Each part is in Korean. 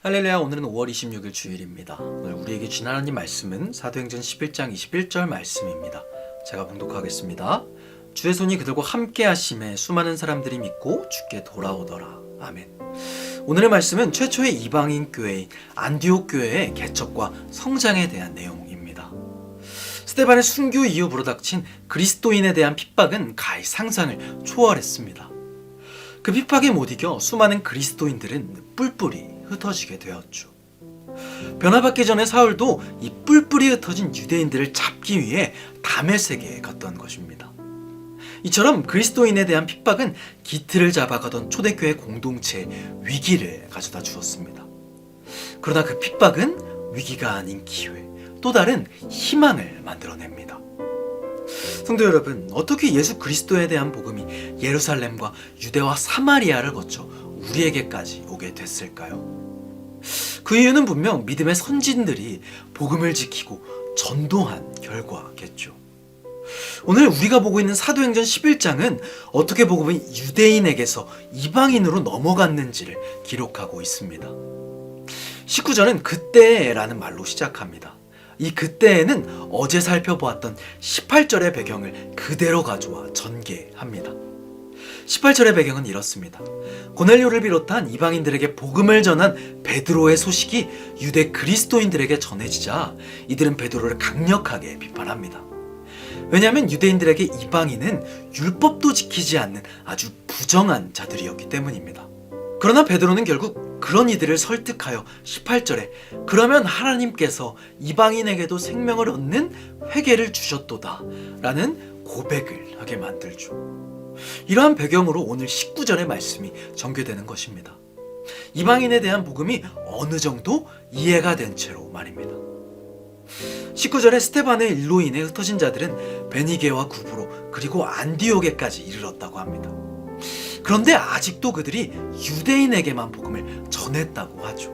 할렐루야. 오늘은 5월 26일 주일입니다. 오늘 우리에게 주신 하나님 말씀은 사도행전 11장 21절 말씀입니다. 제가 봉독하겠습니다. 주의 손이 그들과 함께 하심에 수많은 사람들이 믿고 주께 돌아오더라. 아멘. 오늘의 말씀은 최초의 이방인 교회인 안디옥 교회의 개척과 성장에 대한 내용입니다. 스데반의 순교 이후 불어닥친 그리스도인에 대한 핍박은 가히 상상을 초월했습니다. 그 핍박에 못 이겨 수많은 그리스도인들은 뿔뿔이 흩어지게 되었죠. 변화받기 전에 사울도 이 뿔뿔이 흩어진 유대인들을 잡기 위해 다메섹에 갔던 것입니다. 이처럼 그리스도인에 대한 핍박은 기틀을 잡아가던 초대교회 공동체에 위기를 가져다 주었습니다. 그러나 그 핍박은 위기가 아닌 기회, 또 다른 희망을 만들어냅니다. 성도 여러분, 어떻게 예수 그리스도에 대한 복음이 예루살렘과 유대와 사마리아를 거쳐 우리에게까지 오게 됐을까요? 그 이유는 분명 믿음의 선진들이 복음을 지키고 전도한 결과겠죠. 오늘 우리가 보고 있는 사도행전 11장은 어떻게 복음이 유대인에게서 이방인으로 넘어갔는지를 기록하고 있습니다. 19절은 그때라는 말로 시작합니다. 이 그때에는 어제 살펴보았던 18절의 배경을 그대로 가져와 전개합니다. 18절의 배경은 이렇습니다. 고넬료를 비롯한 이방인들에게 복음을 전한 베드로의 소식이 유대 그리스도인들에게 전해지자 이들은 베드로를 강력하게 비판합니다. 왜냐하면 유대인들에게 이방인은 율법도 지키지 않는 아주 부정한 자들이었기 때문입니다. 그러나 베드로는 결국 그런 이들을 설득하여 18절에 그러면 하나님께서 이방인에게도 생명을 얻는 회개를 주셨도다 라는 고백을 하게 만들죠. 이러한 배경으로 오늘 19절의 말씀이 전개되는 것입니다. 이방인에 대한 복음이 어느 정도 이해가 된 채로 말입니다. 19절에 스데반의 일로 인해 흩어진 자들은 베니게와 구브로 그리고 안디옥에까지 이르렀다고 합니다. 그런데 아직도 그들이 유대인에게만 복음을 전했다고 하죠.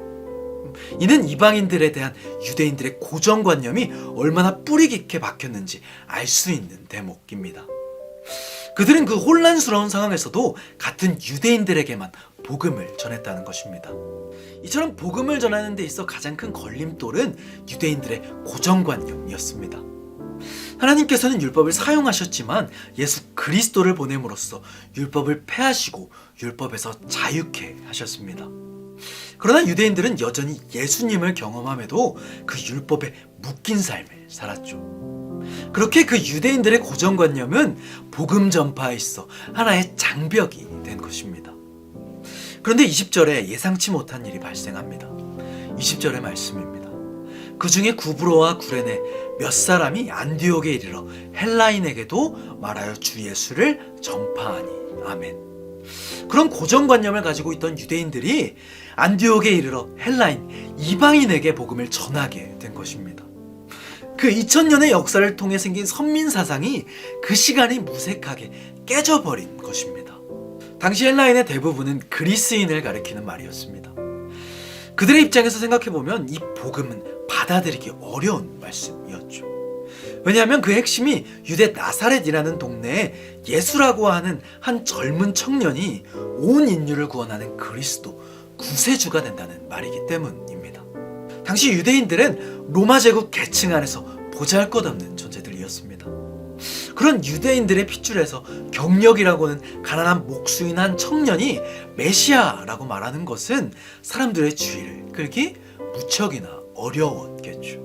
이는 이방인들에 대한 유대인들의 고정관념이 얼마나 뿌리 깊게 박혔는지 알 수 있는 대목입니다. 그들은 그 혼란스러운 상황에서도 같은 유대인들에게만 복음을 전했다는 것입니다. 이처럼 복음을 전하는 데 있어 가장 큰 걸림돌은 유대인들의 고정관념이었습니다. 하나님께서는 율법을 사용하셨지만 예수 그리스도를 보냄으로써 율법을 폐하시고 율법에서 자유케 하셨습니다. 그러나 유대인들은 여전히 예수님을 경험함에도 그 율법에 묶인 삶을 살았죠. 그렇게 그 유대인들의 고정관념은 복음 전파에 있어 하나의 장벽이 된 것입니다. 그런데 20절에 예상치 못한 일이 발생합니다. 20절의 말씀입니다. 그 중에 구브로와 구레네 몇 사람이 안디옥에 이르러 헬라인에게도 말하여 주 예수를 전파하니. 아멘. 그런 고정관념을 가지고 있던 유대인들이 안디옥에 이르러 헬라인, 이방인에게 복음을 전하게 된 것입니다. 그 2000년의 역사를 통해 생긴 선민사상이 그 시간에 무색하게 깨져버린 것입니다. 당시 헬라인의 대부분은 그리스인을 가리키는 말이었습니다. 그들의 입장에서 생각해보면 이 복음은 받아들이기 어려운 말씀이었죠. 왜냐하면 그 핵심이 유대 나사렛이라는 동네에 예수라고 하는 한 젊은 청년이 온 인류를 구원하는 그리스도, 구세주가 된다는 말이기 때문입니다. 당시 유대인들은 로마 제국 계층 안에서 보잘것없는 존재들이었습니다. 그런 유대인들의 핏줄에서 경력이라고는 가난한 목수인 한 청년이 메시아라고 말하는 것은 사람들의 주의를 끌기 무척이나 어려웠겠죠.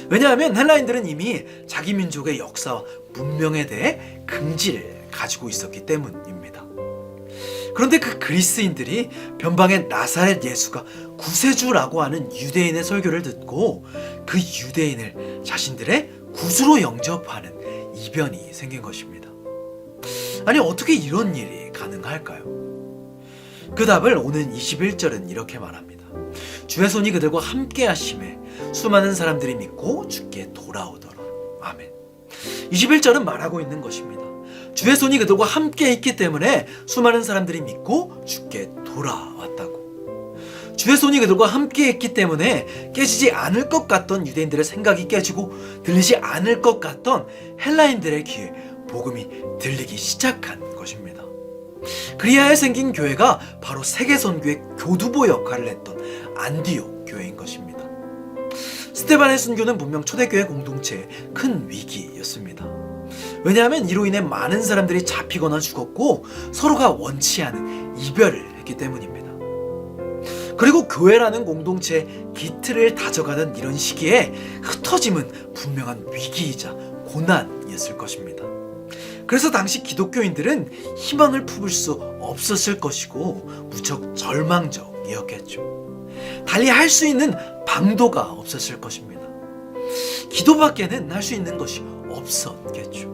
왜냐하면 헬라인들은 이미 자기 민족의 역사와 문명에 대해 긍지를 가지고 있었기 때문입니다. 그런데 그 그리스인들이 변방의 나사렛 예수가 구세주라고 하는 유대인의 설교를 듣고 그 유대인을 자신들의 구주로 영접하는 이변이 생긴 것입니다. 아니, 어떻게 이런 일이 가능할까요? 그 답을 오늘 21절은 이렇게 말합니다. 주의 손이 그들과 함께 하심에 수많은 사람들이 믿고 주께 돌아오더라. 아멘. 21절은 말하고 있는 것입니다. 주의 손이 그들과 함께 있기 때문에 수많은 사람들이 믿고 주께 돌아왔다고. 주의 손이 그들과 함께 있기 때문에 깨지지 않을 것 같던 유대인들의 생각이 깨지고 들리지 않을 것 같던 헬라인들의 귀에 복음이 들리기 시작한 것입니다. 그리하여 생긴 교회가 바로 세계선교의 교두보 역할을 했던 안디옥 교회인 것입니다. 스데반의 순교는 분명 초대교회 공동체의 큰 위기였습니다. 왜냐하면 이로 인해 많은 사람들이 잡히거나 죽었고 서로가 원치 않은 이별을 했기 때문입니다. 그리고 교회라는 공동체의 기틀을 다져가던 이런 시기에 흩어짐은 분명한 위기이자 고난이었을 것입니다. 그래서 당시 기독교인들은 희망을 품을 수 없었을 것이고 무척 절망적이었겠죠. 달리 할 수 있는 방도가 없었을 것입니다. 기도밖에는 할 수 있는 것이 없었겠죠.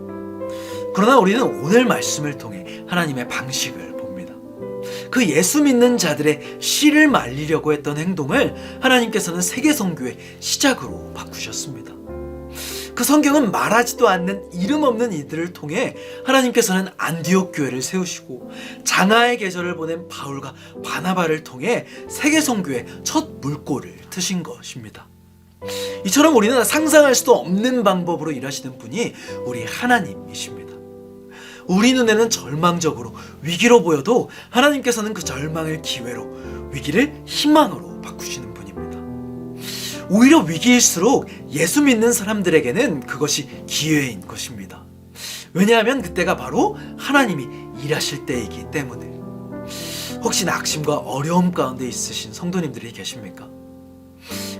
그러나 우리는 오늘 말씀을 통해 하나님의 방식을 봅니다. 그 예수 믿는 자들의 씨를 말리려고 했던 행동을 하나님께서는 세계 선교의 시작으로 바꾸셨습니다. 그 성경은 말하지도 않는 이름 없는 이들을 통해 하나님께서는 안디옥 교회를 세우시고 장하의 계절을 보낸 바울과 바나바를 통해 세계 선교의 첫 물꼬를 트신 것입니다. 이처럼 우리는 상상할 수도 없는 방법으로 일하시는 분이 우리 하나님이십니다. 우리 눈에는 절망적으로 위기로 보여도 하나님께서는 그 절망을 기회로, 위기를 희망으로 바꾸시는 분입니다. 오히려 위기일수록 예수 믿는 사람들에게는 그것이 기회인 것입니다. 왜냐하면 그때가 바로 하나님이 일하실 때이기 때문에. 혹시 낙심과 어려움 가운데 있으신 성도님들이 계십니까?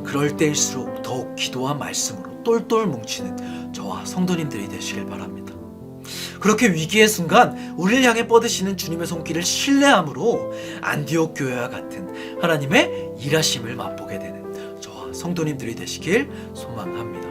그럴 때일수록 더욱 기도와 말씀으로 똘똘 뭉치는 저와 성도님들이 되시길 바랍니다. 그렇게 위기의 순간 우리를 향해 뻗으시는 주님의 손길을 신뢰함으로 안디옥 교회와 같은 하나님의 일하심을 맛보게 되는 저와 성도님들이 되시길 소망합니다.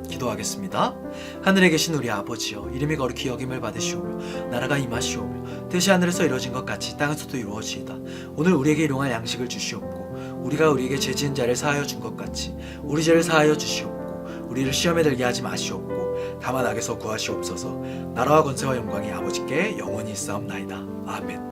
기도하겠습니다. 하늘에 계신 우리 아버지여, 이름이 거룩히 여김을 받으시오며 나라가 임하시오며 뜻이 하늘에서 이루어진 것 같이 땅에서도 이루어지이다. 오늘 우리에게 일용할 양식을 주시옵고 우리가 우리에게 죄 지은 자를 사하여 준 것 같이 우리 죄를 사하여 주시옵고 우리를 시험에 들게 하지 마시옵고 다만 악에서 구하시옵소서. 나라와 권세와 영광이 아버지께 영원히 있사옵나이다. 아멘.